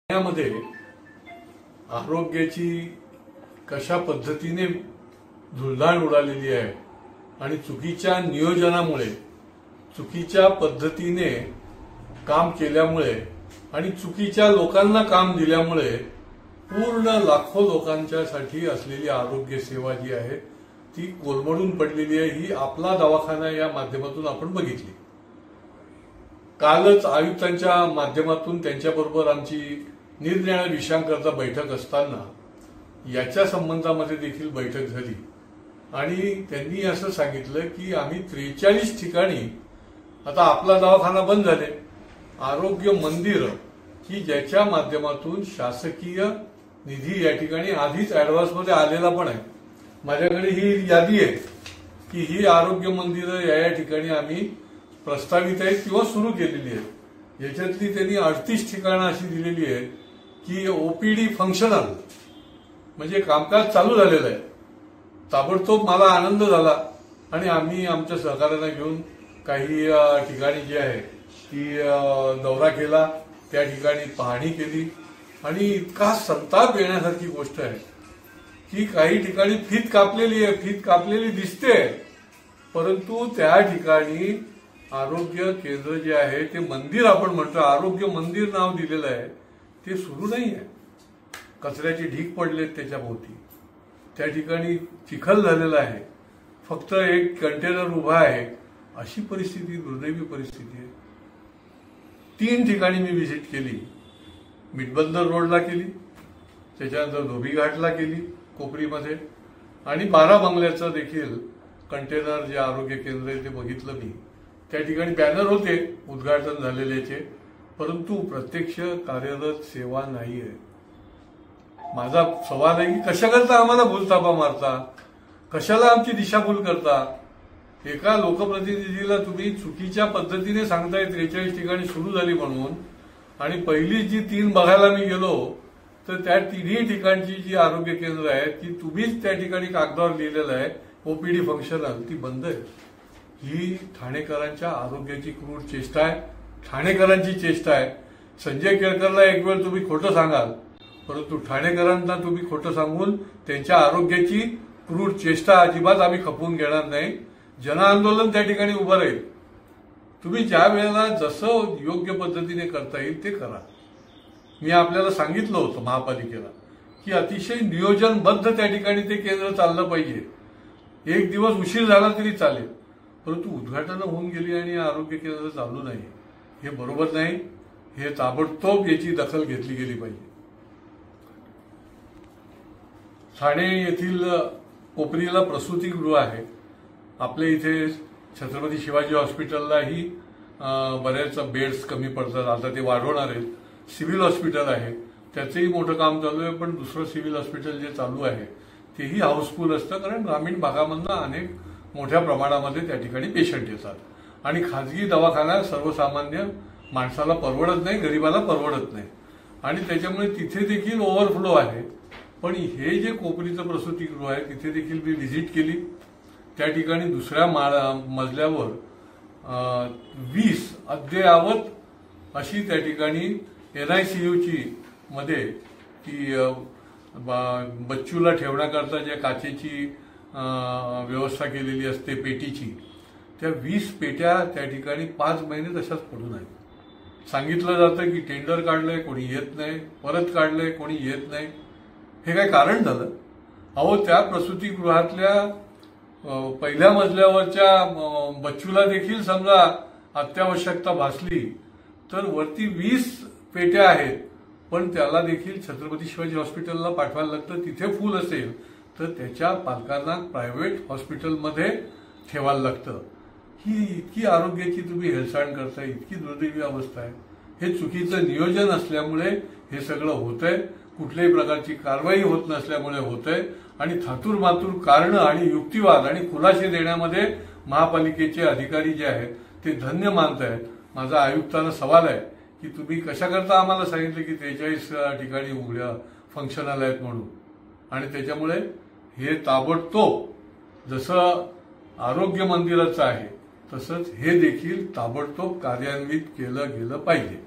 मध्ये आरोग्याची कशा पद्धतीने धुळधाण उडालेली आहे आणि चुकीच्या नियोजनामुळे, चुकीच्या पद्धतीने काम केल्यामुळे आणि चुकीच्या लोकांना काम दिल्यामुळे पूर्ण लाखो लोकांच्यासाठी असलेली आरोग्य सेवा जी आहे ती कोलमडून पडलेली आहे। ही आपला दवाखाना या माध्यमातून आपण बघितली। कालच आयुक्तांच्या माध्यमातून त्यांच्याबरोबर आमची निरनिराळ्या विषयांकरता बैठक असताना याच्या संबंधामध्ये देखील बैठक झाली आणि त्यांनी असं सांगितलं की आम्ही 43 ठिकाणी आता आपला दवाखाना बंद झाले, आरोग्य मंदिर की ज्याच्या माध्यमातून शासकीय निधी या ठिकाणी आधीच ऍडव्हान्समध्ये आलेला पण आहे। माझ्याकडे ही यादी आहे की ही आरोग्य मंदिरं या ठिकाणी आम्ही प्रस्तावित आहेत किंवा सुरू केलेली आहेत। याच्यातली त्यांनी 38 ठिकाणं अशी दिलेली आहेत की ओपीडी फंक्शनल म्हणजे कामकाज चालू झालेलं आहे। ताबडतोब मला आनंद झाला आणि आम्ही आमच्या सहकार्यांना घेऊन काही ठिकाणी जे आहे ती दौरा केला, त्या ठिकाणी पाहणी केली आणि इतका संताप येण्यासारखी गोष्ट आहे की काही ठिकाणी फीत कापलेली आहे, फीत कापलेली दिसते, परंतु त्या ठिकाणी आरोग्य केंद्र जे आहे ते मंदिर आपण म्हणतो, आरोग्य मंदिर नाव दिलेलं आहे, ते सुरू नाही आहे। कचऱ्याचे ढीग पडलेत त्याच्याभोवती, त्या ठिकाणी चिखल झालेला आहे, फक्त एक कंटेनर उभा आहे, अशी परिस्थिती, दुर्दैवी परिस्थिती आहे। 3 ठिकाणी मी व्हिजिट केली, मिठबंदर रोडला केली, त्याच्यानंतर धोबीघाटला केली कोपरीमध्ये, आणि 12 बंगल्याचं देखील कंटेनर जे आरोग्य केंद्र आहे ते बघितलं मी। त्या ठिकाणी बॅनर होते उद्घाटन झालेल्याचे, परंतु प्रत्यक्ष कार्यरत सेवा नाही आहे। माझा सवाल आहे की कशाकरता आम्हाला भूलथापा मारता, कशाला आमची दिशाभूल करता। एका लोकप्रतिनिधीला तुम्ही चुकीच्या पद्धतीने सांगताय 43 ठिकाणी सुरू झाली म्हणून, आणि पहिली जी 3 बघायला मी गेलो तर त्या 3ही ठिकाणची जी आरोग्य केंद्र आहे ती तुम्हीच त्या ठिकाणी कागदावर लिहिलेलं आहे ओपीडी फंक्शनल, ती बंद आहे। ही ठाणेकरांच्या आरोग्याची क्रूर चेष्टा आहे, ठाणेकरांची चेष्टा आहे। संजय केळकरला एक वेळ तुम्ही खोटं सांगाल, परंतु ठाणेकरांना तुम्ही खोटं सांगून त्यांच्या आरोग्याची क्रूर चेष्टा अजिबात आम्ही खपवून घेणार नाही। जनआंदोलन त्या ठिकाणी उभं राहील। तुम्ही ज्या वेळेला जसं योग्य पद्धतीने करता येईल ते करा। मी आपल्याला सांगितलं होतं महापालिकेला की अतिशय नियोजनबद्ध त्या ठिकाणी ते केंद्र चाललं पाहिजे। एक दिवस उशीर झाला तरी चालेल, परंतु उद्घाटन होऊन गेली आणि आरोग्य केंद्र चालू नाही, हे बरोबर नाही। हे ताबडतोब याची दखल घेतली गेली पाहिजे। ठाणे येथील कोपरीला प्रसूतीगृह आहे, आपल्या इथे छत्रपती शिवाजी हॉस्पिटललाही बऱ्याच बेड्स कमी पडतात, आता ते वाढवणार आहेत। सिव्हिल हॉस्पिटल आहे, त्याचंही मोठं काम चालू आहे, पण दुसरं सिव्हिल हॉस्पिटल जे चालू आहे तेही हाऊसफुल असतं, कारण ग्रामीण भागामधनं अनेक मोठ्या प्रमाणामध्ये त्या ठिकाणी पेशंट येतात आणि खाजगी दवाखाना सर्वसामान्य माणसाला परवडत नाही, गरिबाला परवडत नाही, आणि त्याच्यामुळे तिथे देखील ओव्हरफ्लो आहे। पण हे जे कोपरीचं प्रसूतीगृह आहे तिथे देखील मी व्हिजिट केली। त्या ठिकाणी दुसऱ्या मजल्यावर 20 अद्ययावत अशी त्या ठिकाणी NICUची मध्ये ती बच्चूला ठेवण्याकरता ज्या काचेची व्यवस्था केलेली असते पेटीची, त्या 20 पेट्या त्या ठिकाणी 5 महिने तशाच पडून आहेत। सांगितलं जातं की टेंडर काढलंय, कोणी येत नाही, परत काढलंय, कोणी येत नाही। हे काय कारण झालं? अहो, त्या प्रसूतीगृहातल्या पहिल्या मजल्यावरच्या बच्चूला देखील समजा अत्यावश्यकता भासली तर वरती 20 पेट्या आहेत, पण त्याला देखील छत्रपती शिवाजी हॉस्पिटलला पाठवायला लागतं। तिथे फुल असेल तर त्याच्या पालकांना प्रायव्हेट हॉस्पिटलमध्ये ठेवायला लागतं। ही इतकी आरोग्याची तुम्ही हेळसांड करताय, इतकी दुर्दैवी अवस्था आहे। हे चुकीचं नियोजन असल्यामुळे हे सगळं होतंय, कुठल्याही प्रकारची कारवाई होत नसल्यामुळे होतंय, आणि थातूरमातूर कारणं आणि युक्तिवाद आणि खुलासे देण्यामध्ये महापालिकेचे अधिकारी जे आहेत ते धन्य मानत आहेत। माझा आयुक्तांना सवाल आहे की तुम्ही कशाकरता आम्हाला सांगितलं की 43 ठिकाणी उघड्या फंक्शनल आहेत म्हणून, आणि त्याच्यामुळे हे ताबडतोब जसं आरोग्य मंदिराचं आहे तसंच हे देखील ताबडतोब कार्यान्वित केलं गेलं पाहिजे।